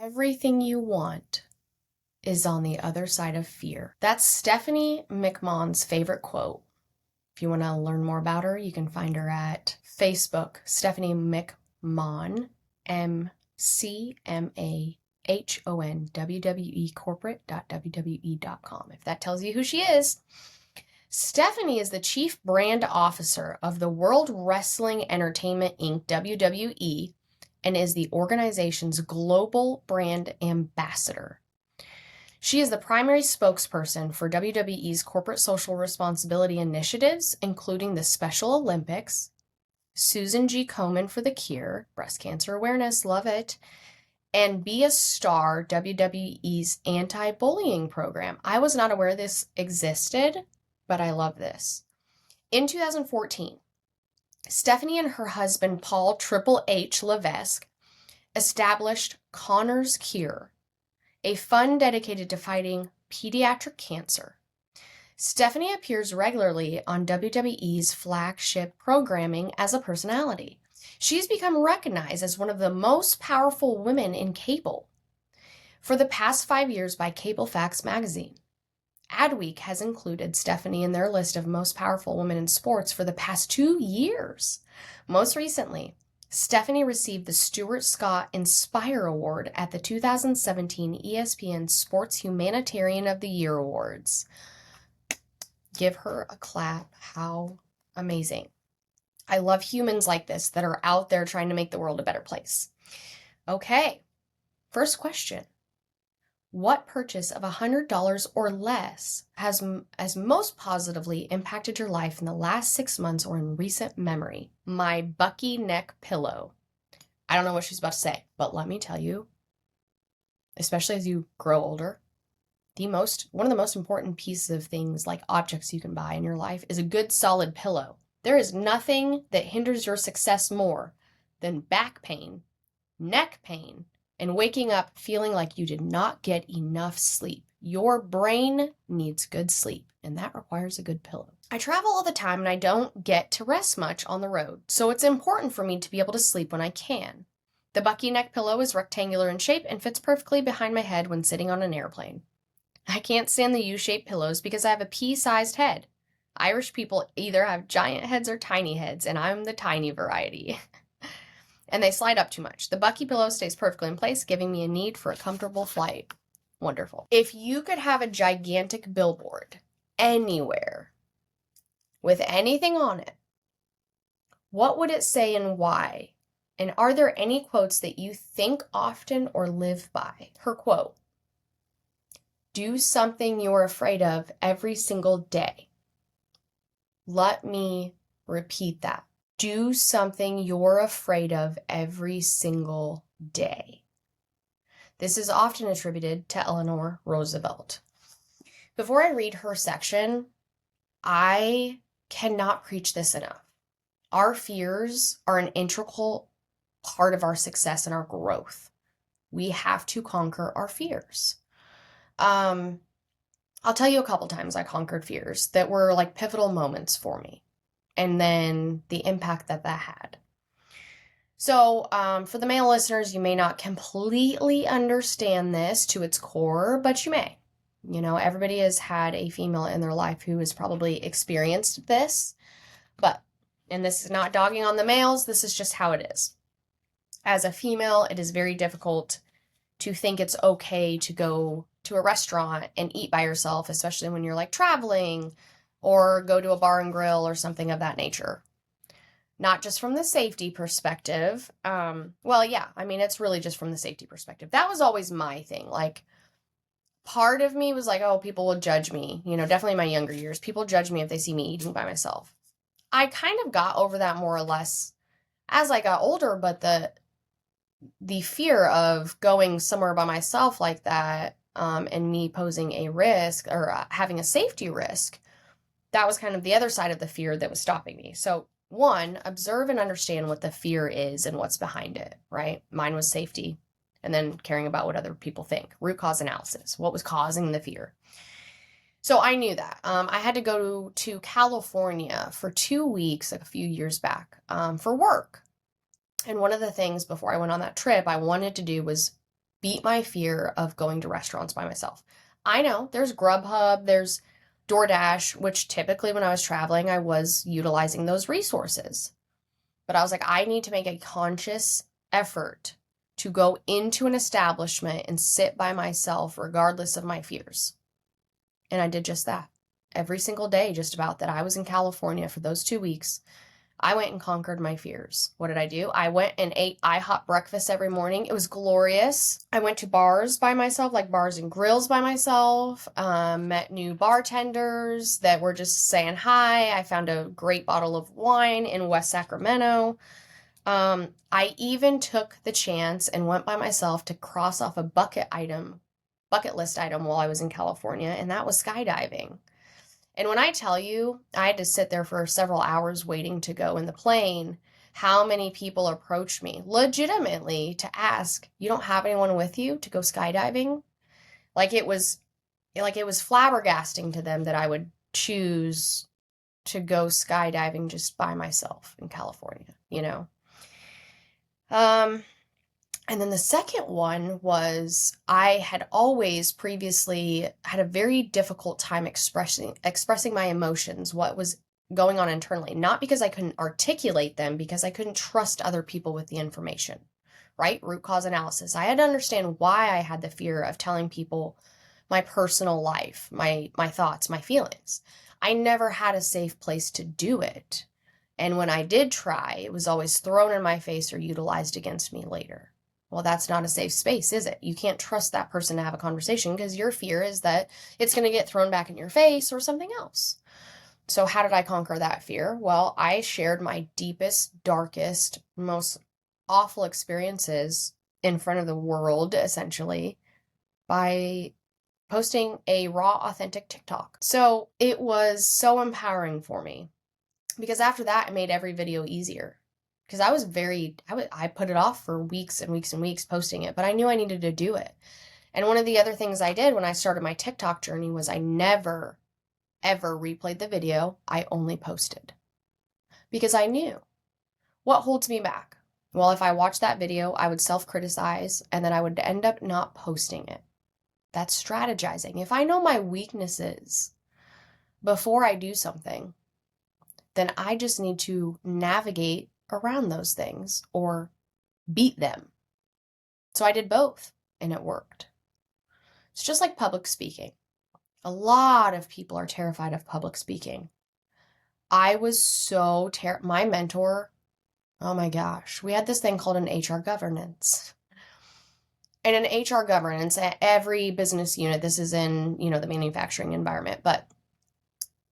Everything you want is on the other side of fear. That's Stephanie McMahon's favorite quote. If you want to learn more about her, you can find her at Facebook, Stephanie McMahon, McMahon, corporate.wwe.com, if that tells you who she is. Stephanie is the Chief Brand Officer of the World Wrestling Entertainment Inc., WWE, and is the organization's global brand ambassador. She is the primary spokesperson for WWE's corporate social responsibility initiatives, including the Special Olympics, Susan G. Komen for the Cure, breast cancer awareness, love it, and Be a Star, WWE's anti-bullying program. I was not aware this existed, but I love this. In 2014, Stephanie and her husband, Paul Triple H Levesque, established Connor's Cure, a fund dedicated to fighting pediatric cancer. Stephanie appears regularly on WWE's flagship programming as a personality. She's become recognized as one of the most powerful women in cable for the past 5 years by Cable Facts magazine. Adweek has included Stephanie in their list of most powerful women in sports for the past 2 years. Most recently, Stephanie received the Stuart Scott Inspire Award at the 2017 ESPN Sports Humanitarian of the Year Awards. Give her a clap. How amazing. I love humans like this that are out there trying to make the world a better place. Okay, first question. What purchase of $100 or less has most positively impacted your life in the last 6 months or in recent memory? My Bucky neck pillow. I don't know what she's about to say, but let me tell you, especially as you grow older, one of the most important pieces of things, like objects you can buy in your life, is a good solid pillow. There is nothing that hinders your success more than back pain, neck pain, and waking up feeling like you did not get enough sleep. Your brain needs good sleep, and that requires a good pillow. I travel all the time and I don't get to rest much on the road, so it's important for me to be able to sleep when I can. The Bucky neck pillow is rectangular in shape and fits perfectly behind my head when sitting on an airplane. I can't stand the U-shaped pillows because I have a pea-sized head. Irish people either have giant heads or tiny heads, and I'm the tiny variety. And they slide up too much. The Bucky pillow stays perfectly in place, giving me a need for a comfortable flight. Wonderful. If you could have a gigantic billboard anywhere with anything on it, what would it say and why? And are there any quotes that you think often or live by? Her quote: do something you're afraid of every single day. Let me repeat that. Do something you're afraid of every single day. This is often attributed to Eleanor Roosevelt. Before I read her section, I cannot preach this enough. Our fears are an integral part of our success and our growth. We have to conquer our fears. I'll tell you a couple times I conquered fears that were like pivotal moments for me, and then the impact that had. So for the male listeners, you may not completely understand this to its core, but you may. You know, everybody has had a female in their life who has probably experienced this, and this is not dogging on the males, this is just how it is. As a female, it is very difficult to think it's okay to go to a restaurant and eat by yourself, especially when you're like traveling, or go to a bar and grill or something of that nature. Not just from the safety perspective. It's really just from the safety perspective. That was always my thing. Like, part of me was like, oh, people will judge me. You know, definitely in my younger years, people judge me if they see me eating by myself. I kind of got over that more or less as I got older, but the fear of going somewhere by myself like that, and me posing a risk or having a safety risk, that was kind of the other side of the fear that was stopping me. So, one, observe and understand what the fear is and what's behind it, right? Mine was safety, and then caring about what other people think. Root cause analysis. What was causing the fear? So I knew that. I had to go to California for 2 weeks a few years back for work. And one of the things before I went on that trip I wanted to do was beat my fear of going to restaurants by myself. I know there's Grubhub, there's DoorDash, which typically when I was traveling, I was utilizing those resources. But I was like, I need to make a conscious effort to go into an establishment and sit by myself regardless of my fears. And I did just that. Every single day, just about, that I was in California for those 2 weeks, I went and conquered my fears. What did I do? I went and ate IHOP breakfast every morning. It was glorious. I went to bars by myself, like bars and grills by myself, met new bartenders that were just saying hi. I found a great bottle of wine in West Sacramento. I even took the chance and went by myself to cross off a bucket list item while I was in California, and that was skydiving. And when I tell you, I had to sit there for several hours waiting to go in the plane, how many people approached me legitimately to ask, you don't have anyone with you to go skydiving? Like it was flabbergasting to them that I would choose to go skydiving just by myself in California, you know? And then the second one was I had always previously had a very difficult time expressing my emotions, what was going on internally, not because I couldn't articulate them, because I couldn't trust other people with the information, right? Root cause analysis. I had to understand why I had the fear of telling people my personal life, my thoughts, my feelings. I never had a safe place to do it. And when I did try, it was always thrown in my face or utilized against me later. Well, that's not a safe space, is it? You can't trust that person to have a conversation because your fear is that it's going to get thrown back in your face or something else. So how did I conquer that fear? Well, I shared my deepest, darkest, most awful experiences in front of the world, essentially, by posting a raw, authentic TikTok. So it was so empowering for me because after that, it made every video easier. Because I put it off for weeks and weeks and weeks posting it, but I knew I needed to do it. And one of the other things I did when I started my TikTok journey was I never, ever replayed the video. I only posted. Because I knew what holds me back. Well, if I watched that video, I would self-criticize and then I would end up not posting it. That's strategizing. If I know my weaknesses before I do something, then I just need to navigate around those things or beat them. So I did both and it worked. It's just like public speaking. A lot of people are terrified of public speaking. I was so my mentor, oh my gosh, we had this thing called an HR governance. And an HR governance at every business unit, this is in, the manufacturing environment, but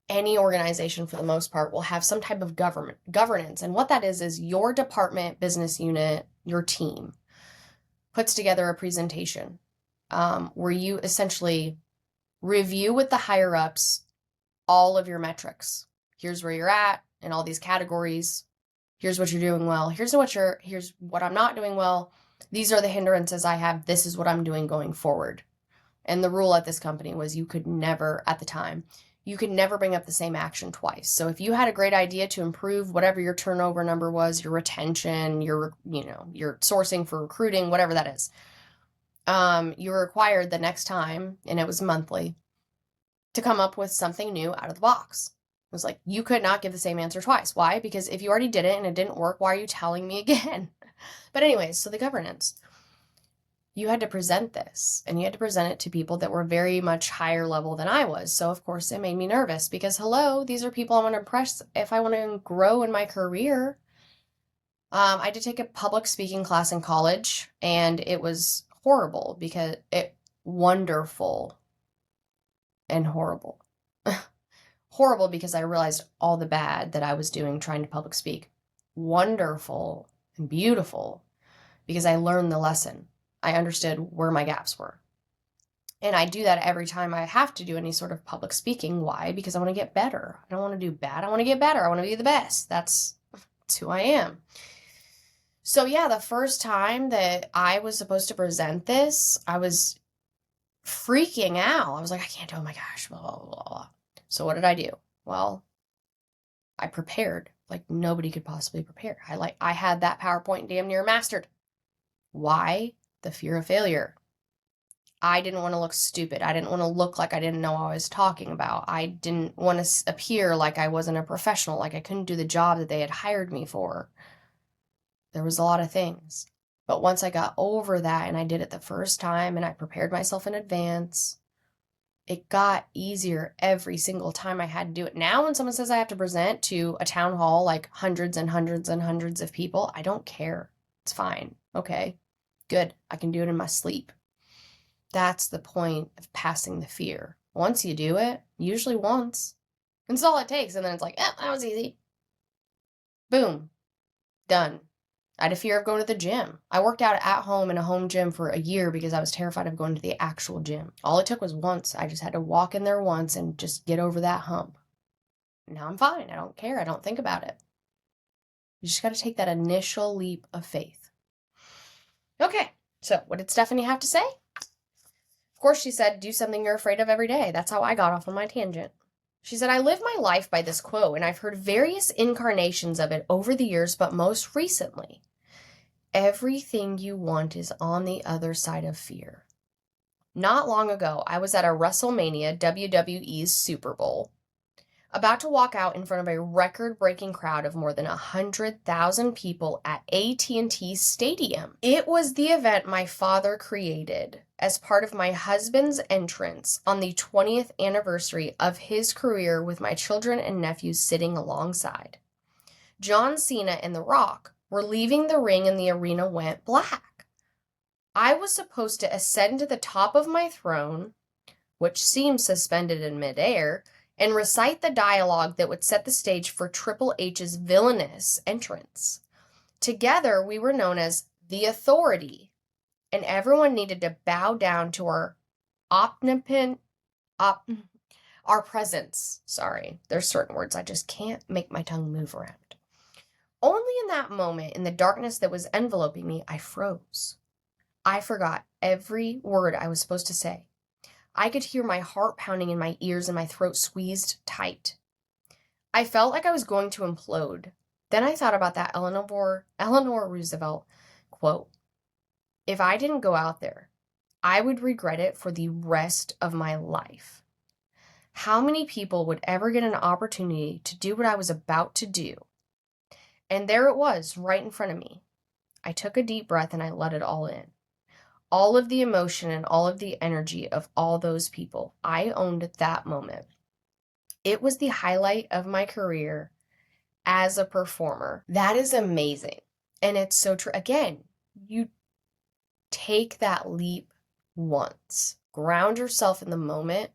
any organization for the most part will have some type of governance. And what that is your department, business unit, your team puts together a presentation where you essentially review with the higher ups all of your metrics. Here's where you're at in all these categories. Here's what you're doing well. Here's what I'm not doing well. These are the hindrances I have. This is what I'm doing going forward. And the rule at this company was you could never bring up the same action twice. So if you had a great idea to improve whatever your turnover number was, your retention, your sourcing for recruiting, whatever that is, you were required the next time, and it was monthly, to come up with something new out of the box. It was like, you could not give the same answer twice. Why? Because if you already did it and it didn't work, why are you telling me again? But anyways, so the governance. You had to present this, and you had to present it to people that were very much higher level than I was. So of course it made me nervous because hello, these are people I want to impress if I want to grow in my career. I did take a public speaking class in college, and it was horrible because wonderful and horrible. Horrible because I realized all the bad that I was doing trying to public speak. Wonderful and beautiful because I learned the lesson. I understood where my gaps were. And I do that every time I have to do any sort of public speaking. Why? Because I want to get better. I don't want to do bad. I want to get better. I want to be the best. That's who I am. So yeah, the first time that I was supposed to present this, I was freaking out. I was like, I can't do it. Oh my gosh, blah, blah, blah, blah. So what did I do? Well, I prepared like nobody could possibly prepare. I had that PowerPoint damn near mastered. Why? the fear of failure. I didn't want to look stupid. I didn't want to look like I didn't know what I was talking about. I didn't want to appear like I wasn't a professional, like I couldn't do the job that they had hired me for. There was a lot of things. But once I got over that and I did it the first time and I prepared myself in advance, it got easier every single time I had to do it. Now when someone says I have to present to a town hall, like hundreds and hundreds and hundreds of people, I don't care. It's fine. Okay, good. I can do it in my sleep. That's the point of passing the fear. Once you do it, usually once, it's all it takes. And then it's like, that was easy. Boom. Done. I had a fear of going to the gym. I worked out at home in a home gym for a year because I was terrified of going to the actual gym. All it took was once. I just had to walk in there once and just get over that hump. Now I'm fine. I don't care. I don't think about it. You just got to take that initial leap of faith. Okay, so what did Stephanie have to say? Of course, she said, do something you're afraid of every day. That's how I got off on my tangent. She said, I live my life by this quote, and I've heard various incarnations of it over the years, but most recently, everything you want is on the other side of fear. Not long ago, I was at a WrestleMania, WWE's Super Bowl, about to walk out in front of a record-breaking crowd of more than 100,000 people at AT&T Stadium. It was the event my father created as part of my husband's entrance on the 20th anniversary of his career, with my children and nephews sitting alongside. John Cena and The Rock were leaving the ring and the arena went black. I was supposed to ascend to the top of my throne, which seemed suspended in midair, and recite the dialogue that would set the stage for Triple H's villainous entrance. Together, we were known as the Authority, and everyone needed to bow down to our our presence. Sorry, there's certain words I just can't make my tongue move around. Only in that moment, in the darkness that was enveloping me, I froze. I forgot every word I was supposed to say. I could hear my heart pounding in my ears and my throat squeezed tight. I felt like I was going to implode. Then I thought about that Eleanor Roosevelt quote. If I didn't go out there, I would regret it for the rest of my life. How many people would ever get an opportunity to do what I was about to do? And there it was, right in front of me. I took a deep breath and I let it all in. All of the emotion and all of the energy of all those people. I owned that moment. It was the highlight of my career as a performer. That is amazing. And it's so true. Again, you take that leap once. Ground yourself in the moment.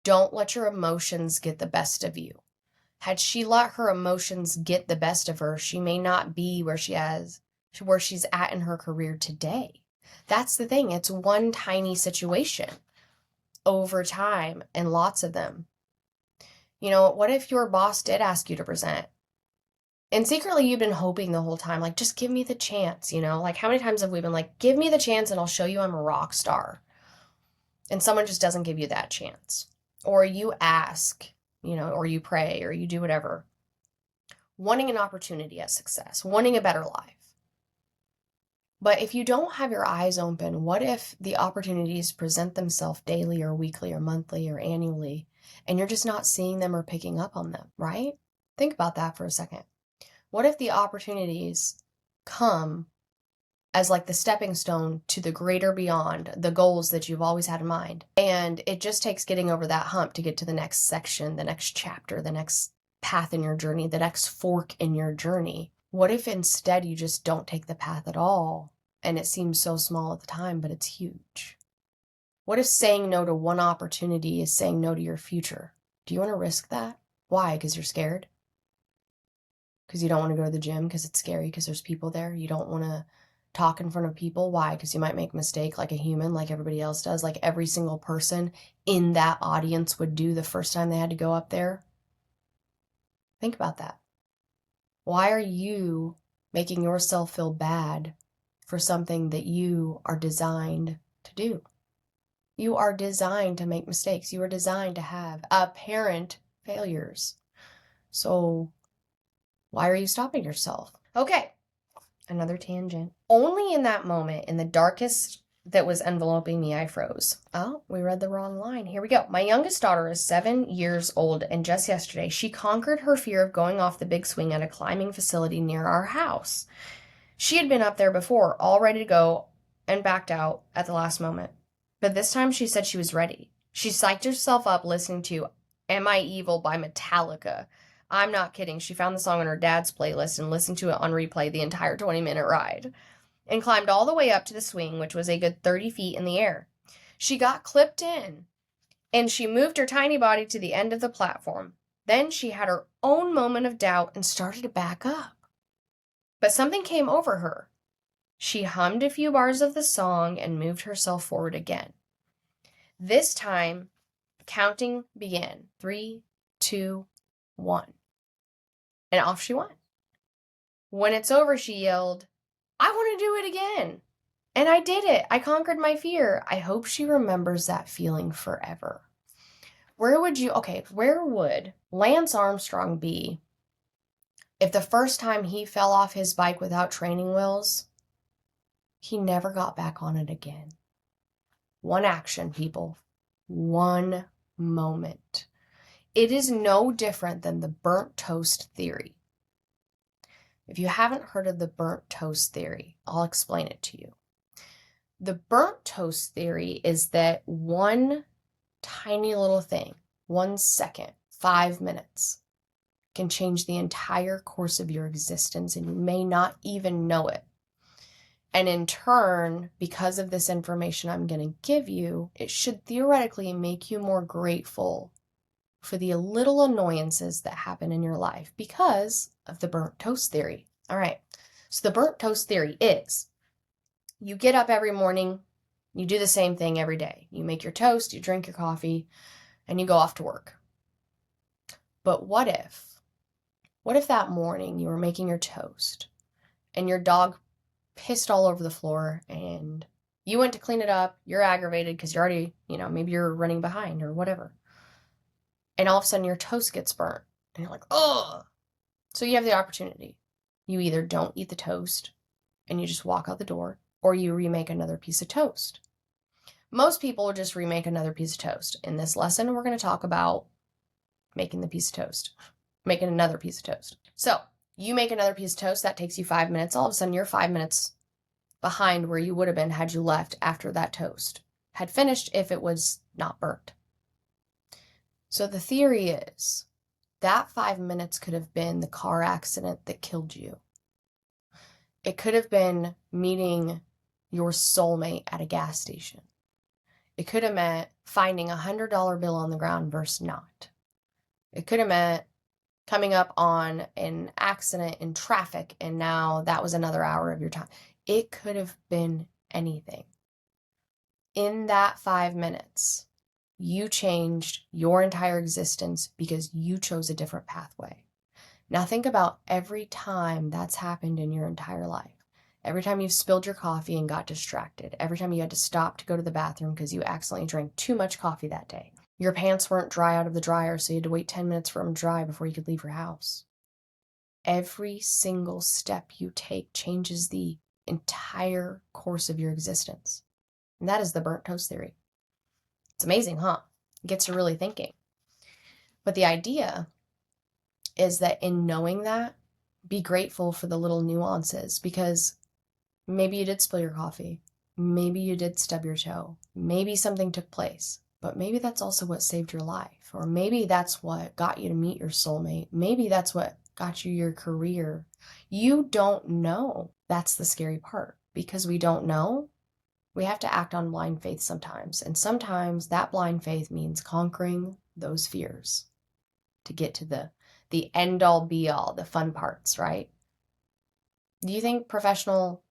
Don't let your emotions get the best of you. Had she let her emotions get the best of her, she may not be where she's at in her career today. That's the thing. It's one tiny situation over time and lots of them. You know, what if your boss did ask you to present? And secretly you've been hoping the whole time, like, just give me the chance, you know? Like, how many times have we been like, give me the chance and I'll show you I'm a rock star? And someone just doesn't give you that chance. Or you ask, you know, or you pray, or you do whatever, wanting an opportunity at success, wanting a better life. But if you don't have your eyes open, what if the opportunities present themselves daily or weekly or monthly or annually, and you're just not seeing them or picking up on them, right? Think about that for a second. What if the opportunities come as like the stepping stone to the greater beyond, the goals that you've always had in mind, and it just takes getting over that hump to get to the next section, the next chapter, the next path in your journey, the next fork in your journey? What if instead you just don't take the path at all, and it seems so small at the time, but it's huge? What if saying no to one opportunity is saying no to your future? Do you want to risk that? Why? Because you're scared? Because you don't want to go to the gym because it's scary because there's people there? You don't want to talk in front of people? Why? Because you might make a mistake like a human, like everybody else does, like every single person in that audience would do the first time they had to go up there? Think about that. Why are you making yourself feel bad for something that you are designed to do? You are designed to make mistakes. You are designed to have apparent failures. So why are you stopping yourself? Okay, Another tangent. Only in that moment, in the darkest that was enveloping me, I froze. Oh, we read the wrong line. Here we go. My youngest daughter is 7 years old, and just yesterday, she conquered her fear of going off the big swing at a climbing facility near our house. She had been up there before, all ready to go, and backed out at the last moment. But this time she said she was ready. She psyched herself up listening to Am I Evil by Metallica. I'm not kidding. She found the song on her dad's playlist and listened to it on replay the entire 20-minute ride, and climbed all the way up to the swing, which was a good 30 feet in the air. She got clipped in, and she moved her tiny body to the end of the platform. Then she had her own moment of doubt and started to back up. But something came over her. She hummed a few bars of the song and moved herself forward again. This time, counting began. 3, 2, 1. And off she went. When it's over, she yelled, I want to do it again. And I did it. I conquered my fear. I hope she remembers that feeling forever. Where would Lance Armstrong be if the first time he fell off his bike without training wheels, he never got back on it again? One action, people. One moment. It is no different than the burnt toast theory. If you haven't heard of the burnt toast theory, I'll explain it to you. The burnt toast theory is that one tiny little thing, 1 second, 5 minutes, can change the entire course of your existence, and you may not even know it. And in turn, because of this information I'm going to give you, it should theoretically make you more grateful for the little annoyances that happen in your life because of the burnt toast theory. All right, so the burnt toast theory is you get up every morning, you do the same thing every day. You make your toast, you drink your coffee, and you go off to work. But what if that morning you were making your toast and your dog pissed all over the floor and you went to clean it up, you're aggravated because you're already, maybe you're running behind or whatever. And all of a sudden your toast gets burnt and you're like, oh. So you have the opportunity. You either don't eat the toast and you just walk out the door, or you remake another piece of toast. Most people will just remake another piece of toast. In this lesson, we're going to talk about making another piece of toast. So you make another piece of toast, that takes you 5 minutes. All of a sudden, you're 5 minutes behind where you would have been had you left after that toast had finished if it was not burnt. So the theory is that 5 minutes could have been the car accident that killed you. It could have been meeting your soulmate at a gas station. It could have meant finding a $100 bill on the ground versus not. It could have meant coming up on an accident in traffic, and now that was another hour of your time. It could have been anything. In that 5 minutes, you changed your entire existence because you chose a different pathway. Now think about every time that's happened in your entire life. Every time you've spilled your coffee and got distracted. Every time you had to stop to go to the bathroom because you accidentally drank too much coffee that day. Your pants weren't dry out of the dryer, so you had to wait 10 minutes for them to dry before you could leave your house. Every single step you take changes the entire course of your existence. And that is the burnt toast theory. It's amazing, huh? It gets you really thinking. But the idea is that in knowing that, be grateful for the little nuances, because maybe you did spill your coffee. Maybe you did stub your toe. Maybe something took place. But maybe that's also what saved your life. Or maybe that's what got you to meet your soulmate. Maybe that's what got you your career. You don't know. That's the scary part. Because we don't know, we have to act on blind faith sometimes. And sometimes that blind faith means conquering those fears to get to the end all be all, the fun parts, right? Do you think professional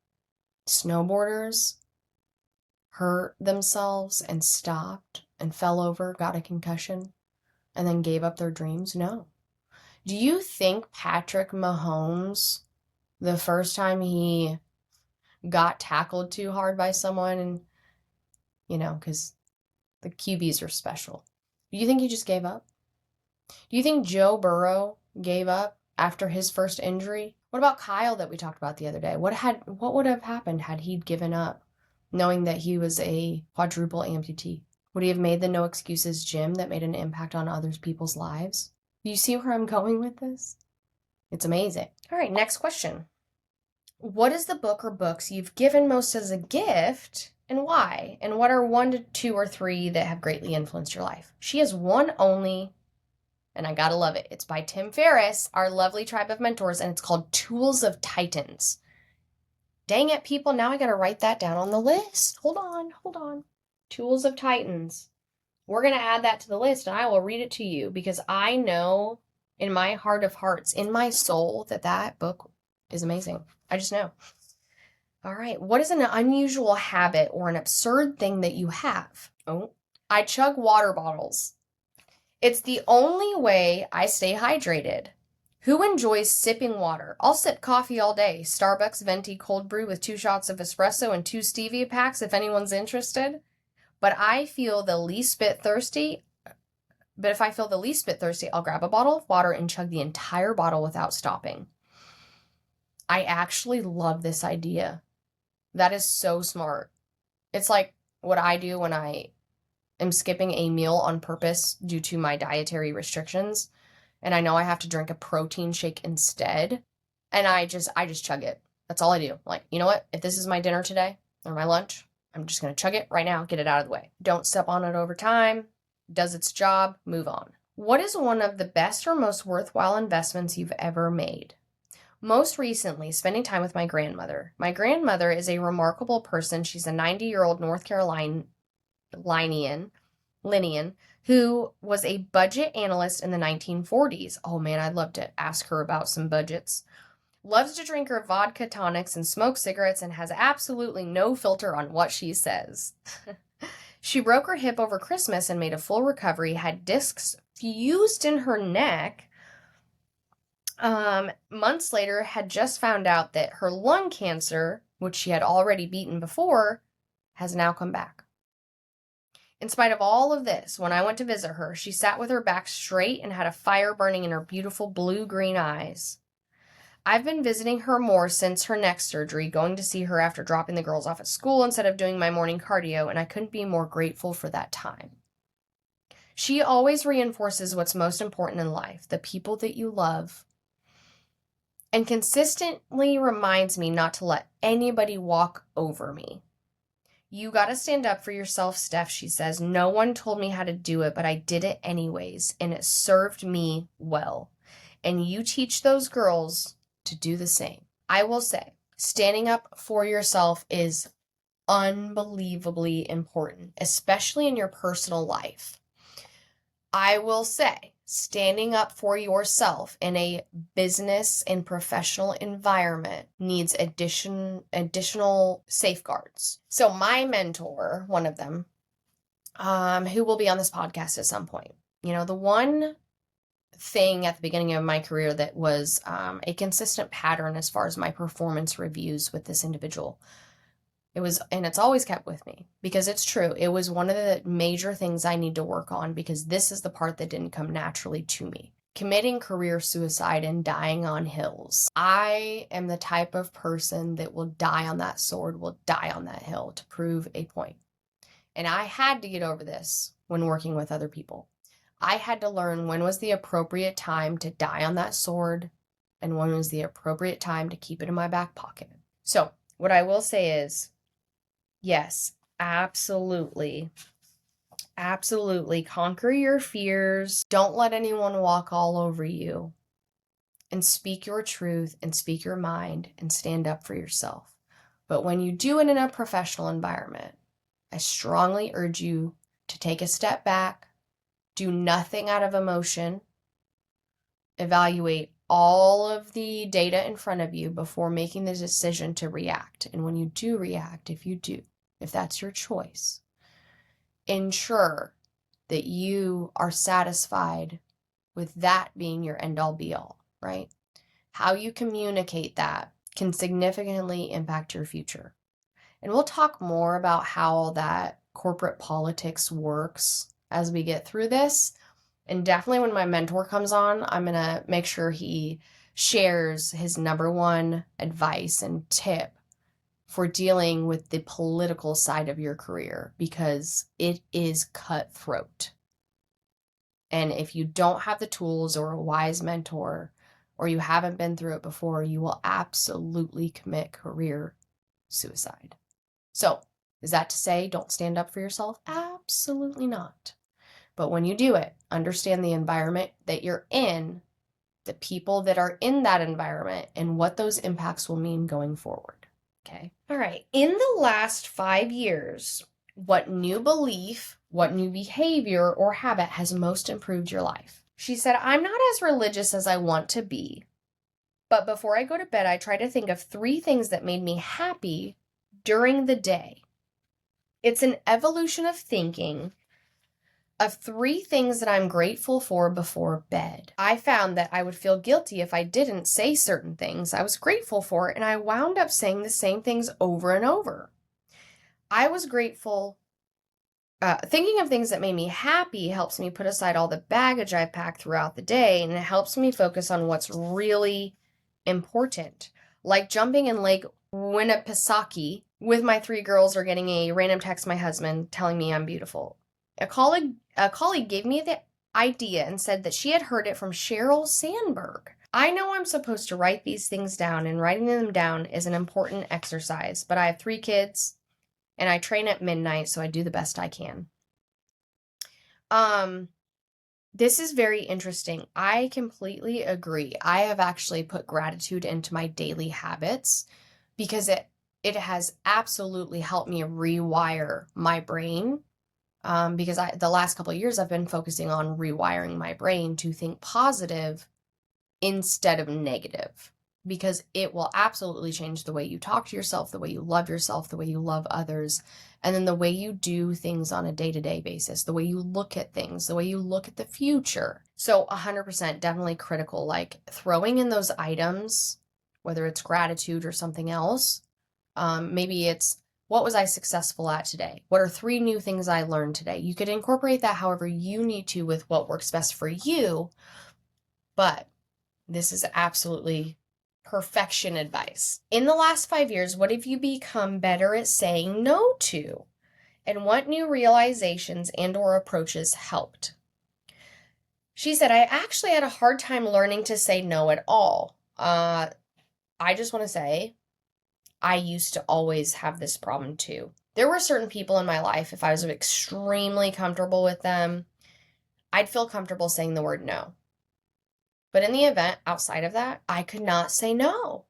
snowboarders hurt themselves and stopped and fell over, got a concussion, and then gave up their dreams? No. Do you think Patrick Mahomes, the first time he got tackled too hard by someone, and, because the QBs are special, do you think he just gave up? Do you think Joe Burrow gave up after his first injury? What about Kyle that we talked about the other day? What would have happened had he given up, knowing that he was a quadruple amputee? Would he have made the No Excuses gym that made an impact on other people's lives? Do you see where I'm going with this? It's amazing. All right, next question. What is the book or books you've given most as a gift and why? And what are 1 to 2 or 3 that have greatly influenced your life? She has one only, and I gotta love it. It's by Tim Ferriss, our lovely tribe of mentors, and it's called Tools of Titans. Dang it, people, now I gotta write that down on the list. Hold on. Tools of Titans. We're gonna add that to the list, and I will read it to you because I know in my heart of hearts, in my soul, that book is amazing. I just know. All right. What is an unusual habit or an absurd thing that you have? Oh, I chug water bottles. It's the only way I stay hydrated. Who enjoys sipping water? I'll sip coffee all day. Starbucks venti cold brew with 2 shots of espresso and 2 stevia packs if anyone's interested. But I feel the least bit thirsty. But if I feel the least bit thirsty, I'll grab a bottle of water and chug the entire bottle without stopping. I actually love this idea. That is so smart. It's like what I do when I am skipping a meal on purpose due to my dietary restrictions, and I know I have to drink a protein shake instead, and I just chug it. That's all I do. Like, you know what? If this is my dinner today or my lunch, I'm just going to chug it right now, get it out of the way. Don't step on it over time. Does its job, move on. What is one of the best or most worthwhile investments you've ever made? Most recently, spending time with my grandmother. My grandmother is a remarkable person. She's a 90-year-old North Carolinian who was a budget analyst in the 1940s. Oh man, I'd love to ask her about some budgets. Loves to drink her vodka tonics and smoke cigarettes and has absolutely no filter on what she says. She broke her hip over Christmas and made a full recovery, had discs fused in her neck. Months later, had just found out that her lung cancer, which she had already beaten before, has now come back. In spite of all of this, when I went to visit her, she sat with her back straight and had a fire burning in her beautiful blue-green eyes. I've been visiting her more since her neck surgery, going to see her after dropping the girls off at school instead of doing my morning cardio, and I couldn't be more grateful for that time. She always reinforces what's most important in life, the people that you love, and consistently reminds me not to let anybody walk over me. You gotta stand up for yourself, Steph, she says. No one told me how to do it, but I did it anyways, and it served me well. And you teach those girls to do the same. I will say, standing up for yourself is unbelievably important, especially in your personal life. I will say, standing up for yourself in a business and professional environment needs additional safeguards. So my mentor, one of them, who will be on this podcast at some point, the one thing at the beginning of my career that was a consistent pattern as far as my performance reviews with this individual. It's always kept with me because it's true. It was one of the major things I need to work on because this is the part that didn't come naturally to me. Committing career suicide and dying on hills. I am the type of person that will die on that sword, will die on that hill to prove a point. And I had to get over this when working with other people. I had to learn when was the appropriate time to die on that sword and when was the appropriate time to keep it in my back pocket. So what I will say is, yes, absolutely. Absolutely. Conquer your fears. Don't let anyone walk all over you. And speak your truth and speak your mind and stand up for yourself. But when you do it in a professional environment, I strongly urge you to take a step back, do nothing out of emotion, evaluate all of the data in front of you before making the decision to react. And when you do react, if that's your choice, ensure that you are satisfied with that being your end-all be-all, right? How you communicate that can significantly impact your future. And we'll talk more about how that corporate politics works as we get through this. And definitely when my mentor comes on, I'm going to make sure he shares his number one advice and tip for dealing with the political side of your career, because it is cutthroat. And if you don't have the tools or a wise mentor, or you haven't been through it before, you will absolutely commit career suicide. So, is that to say don't stand up for yourself? Absolutely not. But when you do it, understand the environment that you're in, the people that are in that environment, and what those impacts will mean going forward. Okay. All right. In the last 5 years, what new belief, what new behavior or habit has most improved your life? She said, I'm not as religious as I want to be, but before I go to bed, I try to think of 3 things that made me happy during the day. It's an evolution of thinking of 3 things that I'm grateful for before bed. I found that I would feel guilty if I didn't say certain things I was grateful for, and I wound up saying the same things over and over. I was grateful. Thinking of things that made me happy helps me put aside all the baggage I've packed throughout the day, and it helps me focus on what's really important. Like jumping in Lake Winnipesaukee with my 3 girls or getting a random text my husband telling me I'm beautiful. A colleague gave me the idea and said that she had heard it from Sheryl Sandberg. I know I'm supposed to write these things down, and writing them down is an important exercise, but I have 3 kids and I train at midnight, so I do the best I can. This is very interesting. I completely agree. I have actually put gratitude into my daily habits because it has absolutely helped me rewire my brain. Because the last couple of years I've been focusing on rewiring my brain to think positive instead of negative, because it will absolutely change the way you talk to yourself, the way you love yourself, the way you love others, and then the way you do things on a day-to-day basis, the way you look at things, the way you look at the future. So 100% definitely critical, like throwing in those items, whether it's gratitude or something else. Maybe it's, what was I successful at today? What are 3 new things I learned today? You could incorporate that however you need to with what works best for you, but this is absolutely perfection advice. In the last 5 years, what have you become better at saying no to? And what new realizations and or approaches helped? She said, I actually had a hard time learning to say no at all. I just want to say, I used to always have this problem too. There were certain people in my life, if I was extremely comfortable with them, I'd feel comfortable saying the word no. But in the event outside of that, I could not say no.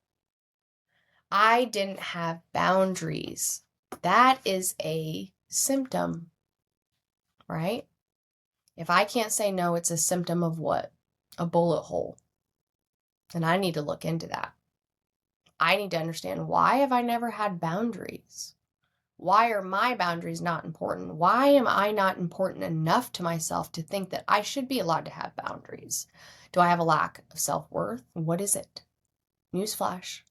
I didn't have boundaries. That is a symptom, right? If I can't say no, it's a symptom of what? A bullet hole. And I need to look into that. I need to understand, why have I never had boundaries? Why are my boundaries not important? Why am I not important enough to myself to think that I should be allowed to have boundaries? Do I have a lack of self-worth? What is it? Newsflash.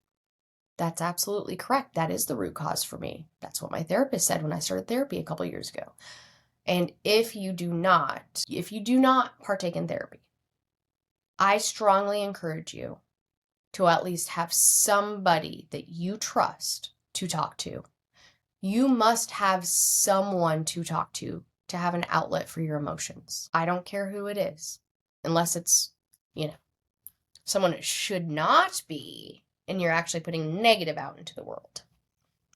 That's absolutely correct. That is the root cause for me. That's what my therapist said when I started therapy a couple years ago. And if you do not partake in therapy, I strongly encourage you to at least have somebody that you trust to talk to. You must have someone to talk to have an outlet for your emotions. I don't care who it is, unless it's, someone it should not be, and you're actually putting negative out into the world.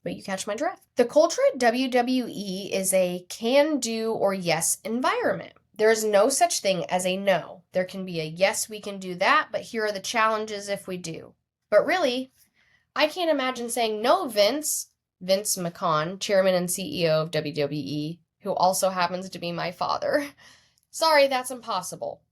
But you catch my drift. The culture at WWE is a can-do or yes environment. There is no such thing as a no. There can be a yes, we can do that, but here are the challenges if we do. But really, I can't imagine saying no, Vince McMahon, chairman and CEO of WWE, who also happens to be my father. Sorry, that's impossible.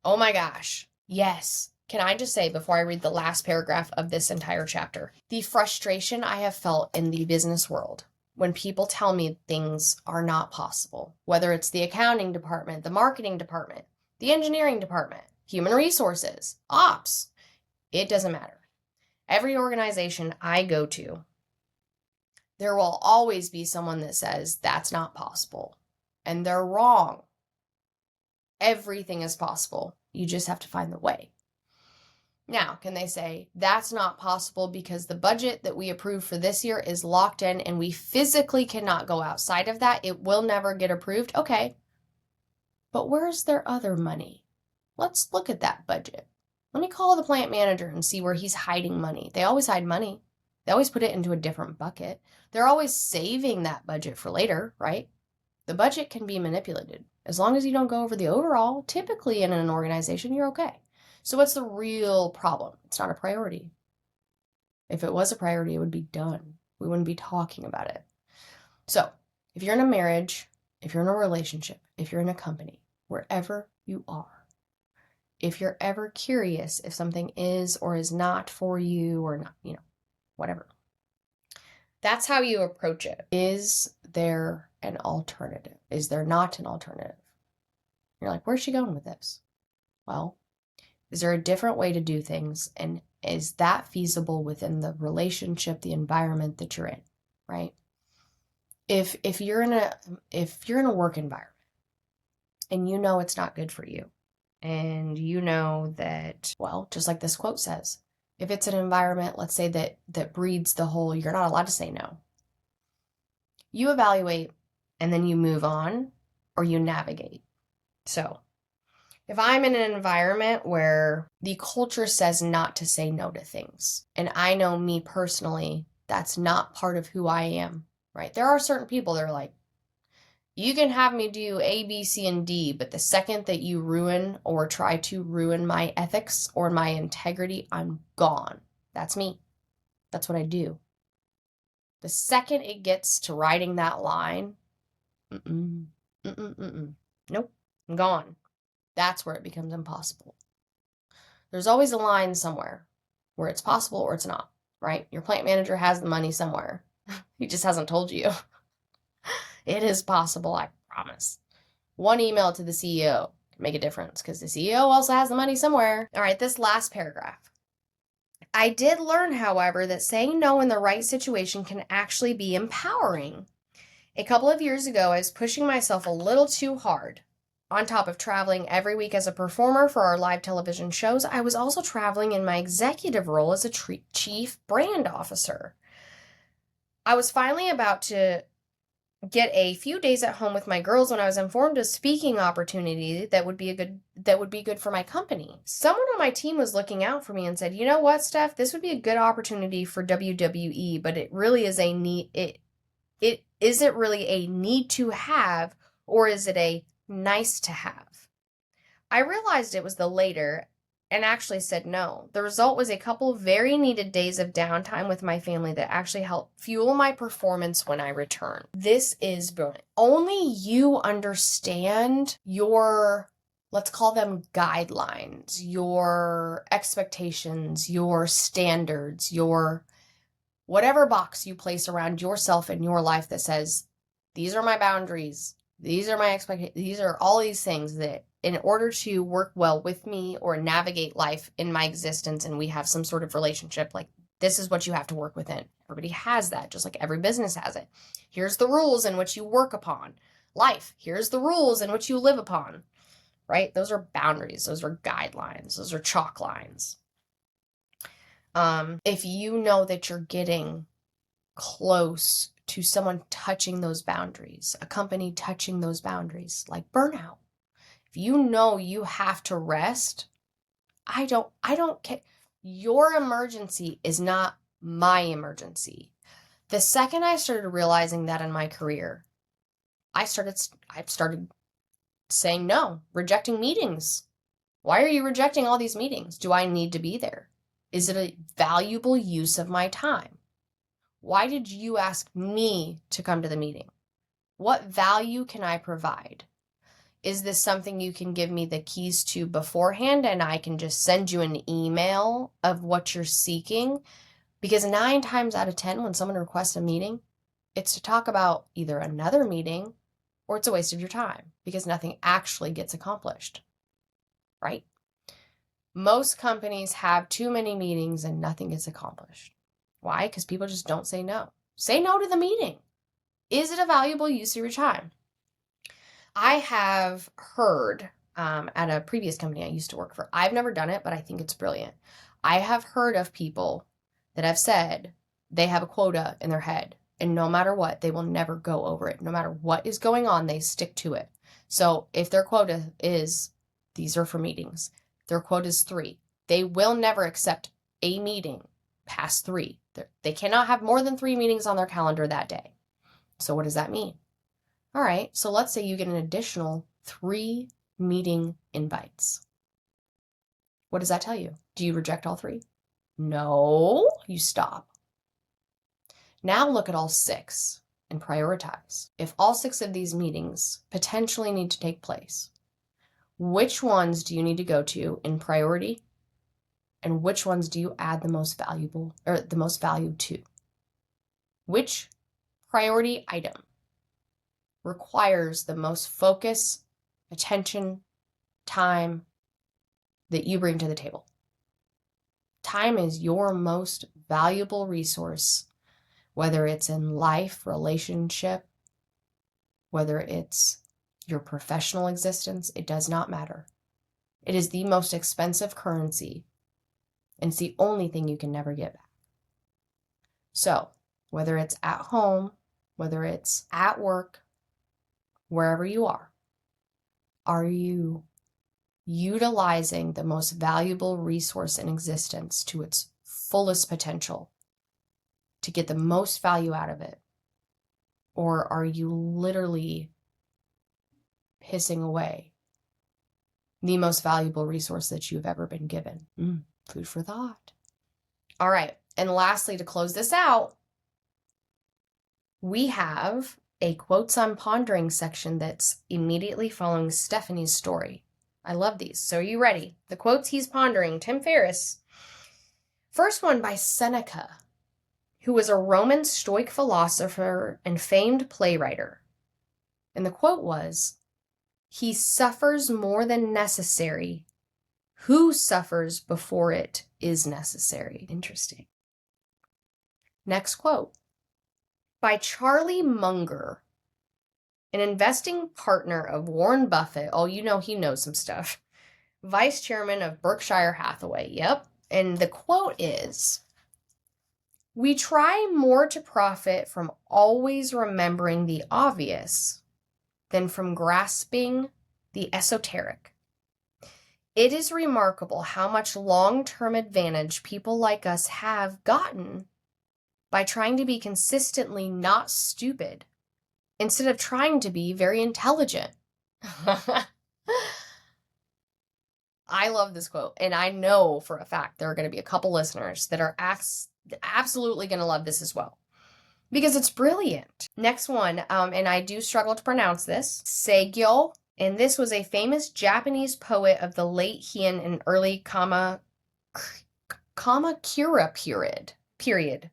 Oh my gosh. Yes. Can I just say, before I read the last paragraph of this entire chapter, the frustration I have felt in the business world when people tell me things are not possible, whether it's the accounting department, the marketing department, the engineering department, human resources, ops, it doesn't matter. Every organization I go to, there will always be someone that says that's not possible, and they're wrong. Everything is possible. You just have to find the way. Now, can they say that's not possible because the budget that we approved for this year is locked in and we physically cannot go outside of that? It will never get approved. Okay. But where's their other money? Let's look at that budget. Let me call the plant manager and see where he's hiding money. They always hide money. They always put it into a different bucket. They're always saving that budget for later, right? The budget can be manipulated. As long as you don't go over the overall, typically in an organization, you're okay. So what's the real problem? It's not a priority. If it was a priority, it would be done. We wouldn't be talking about it. So if you're in a marriage, if you're in a relationship, if you're in a company, wherever you are, if you're ever curious if something is or is not for you or not, whatever. That's how you approach it. Is there an alternative? Is there not an alternative? You're like, where's she going with this? Well, is there a different way to do things? And is that feasible within the relationship, the environment that you're in, right? If you're in a work environment and you know it's not good for you, and you know that, well, just like this quote says, if it's an environment, let's say that breeds the whole, you're not allowed to say no. You evaluate and then you move on or you navigate. So if I'm in an environment where the culture says not to say no to things, and I know me personally, that's not part of who I am, right? There are certain people that are like, you can have me do A, B, C, and D, but the second that you ruin or try to ruin my ethics or my integrity, I'm gone. That's me. That's what I do. The second it gets to riding that line, nope, I'm gone. That's where it becomes impossible. There's always a line somewhere where it's possible or it's not, right? Your plant manager has the money somewhere. He just hasn't told you. It is possible, I promise. One email to the CEO can make a difference because the CEO also has the money somewhere. All right, this last paragraph. I did learn, however, that saying no in the right situation can actually be empowering. A couple of years ago, I was pushing myself a little too hard. On top of traveling every week as a performer for our live television shows, I was also traveling in my executive role as a chief brand officer. I was finally about to get a few days at home with my girls when I was informed of a speaking opportunity that would be good for my company. Someone on my team was looking out for me and said, "You know what, Steph? This would be a good opportunity for WWE, but it really is a need. It isn't really a need to have, or is it a nice to have?" I realized it was the later and actually said no. The result was a couple of very needed days of downtime with my family that actually helped fuel my performance when I returned. This is brilliant. Only you understand your, let's call them guidelines, your expectations, your standards, your whatever box you place around yourself and your life that says, these are my boundaries, these are my expectations, these are all these things that in order to work well with me or navigate life in my existence and we have some sort of relationship, like this is what you have to work within. Everybody has that, just like every business has it. Here's the rules in which you work upon life. Here's the rules in which you live upon, right? Those are boundaries. Those are guidelines. Those are chalk lines. If you know that you're getting close to someone touching those boundaries, a company touching those boundaries, like burnout, if you know you have to rest, I don't care. Your emergency is not my emergency. The second I started realizing that in my career, I started saying no, rejecting meetings. Why are you rejecting all these meetings? Do I need to be there? Is it a valuable use of my time? Why did you ask me to come to the meeting? What value can I provide? Is this something you can give me the keys to beforehand and I can just send you an email of what you're seeking? Because 9 times out of 10, when someone requests a meeting, it's to talk about either another meeting or it's a waste of your time because nothing actually gets accomplished, right? Most companies have too many meetings and nothing gets accomplished. Why? Because people just don't say no. Say no to the meeting. Is it a valuable use of your time? I have heard at a previous company I used to work for, I've never done it, but I think it's brilliant. I have heard of people that have said they have a quota in their head, and no matter what, they will never go over it. No matter what is going on, they stick to it. So if their quota is, these are for meetings, their quota is 3, they will never accept a meeting past 3. They cannot have more than 3 meetings on their calendar that day. So what does that mean? All right, so let's say you get an additional 3 meeting invites. What does that tell you? Do you reject all 3? No, you stop. Now look at all 6 and prioritize. If all 6 of these meetings potentially need to take place, which ones do you need to go to in priority? And which ones do you add the most valuable or the most value to? Which priority item requires the most focus, attention, time that you bring to the table? Time is your most valuable resource, whether it's in life, relationship, whether it's your professional existence, it does not matter. It is the most expensive currency, and it's the only thing you can never get back. So, whether it's at home, whether it's at work, wherever you are you utilizing the most valuable resource in existence to its fullest potential to get the most value out of it? Or are you literally pissing away the most valuable resource that you've ever been given? Food for thought. All right. And lastly, to close this out, we have a quotes I'm pondering section that's immediately following Stephanie's story. I love these. So are you ready? The quotes he's pondering, Tim Ferriss. First one by Seneca, who was a Roman Stoic philosopher and famed playwright. And the quote was, "He suffers more than necessary who suffers before it is necessary." Interesting. Next quote by Charlie Munger, an investing partner of Warren Buffett. Oh, you know he knows some stuff. Vice chairman of Berkshire Hathaway. Yep. And the quote is, "We try more to profit from always remembering the obvious than from grasping the esoteric. It is remarkable how much long-term advantage people like us have gotten by trying to be consistently not stupid instead of trying to be very intelligent." I love this quote, and I know for a fact there are going to be a couple listeners that are absolutely going to love this as well, because it's brilliant. Next one, and I do struggle to pronounce this, Seigyo, and this was a famous Japanese poet of the late Heian and early Kamakura period.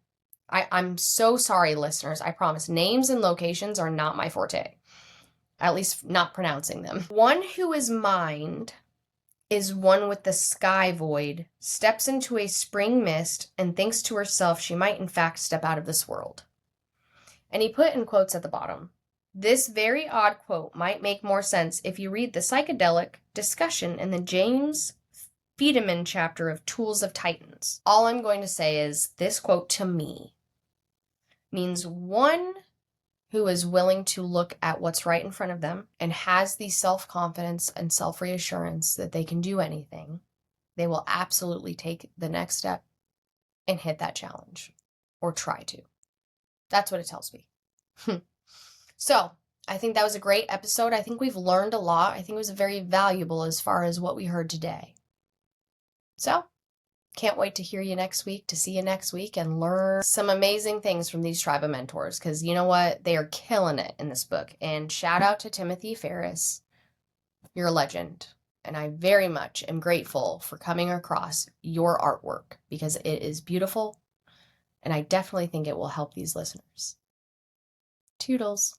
I'm so sorry, listeners. I promise. Names and locations are not my forte. At least not pronouncing them. "One who is mind is one with the sky void, steps into a spring mist, and thinks to herself she might in fact step out of this world." And he put in quotes at the bottom. This very odd quote might make more sense if you read the psychedelic discussion in the James Federman chapter of Tools of Titans. All I'm going to say is this quote to me means one who is willing to look at what's right in front of them and has the self-confidence and self-reassurance that they can do anything, they will absolutely take the next step and hit that challenge, or try to. That's what it tells me. So, I think that was a great episode. I think we've learned a lot. I think it was very valuable as far as what we heard today. So, can't wait to hear you next week, to see you next week, and learn some amazing things from these tribe of mentors, because you know what? They are killing it in this book. And shout out to Timothy Ferriss. You're a legend. And I very much am grateful for coming across your artwork, because it is beautiful, and I definitely think it will help these listeners. Toodles.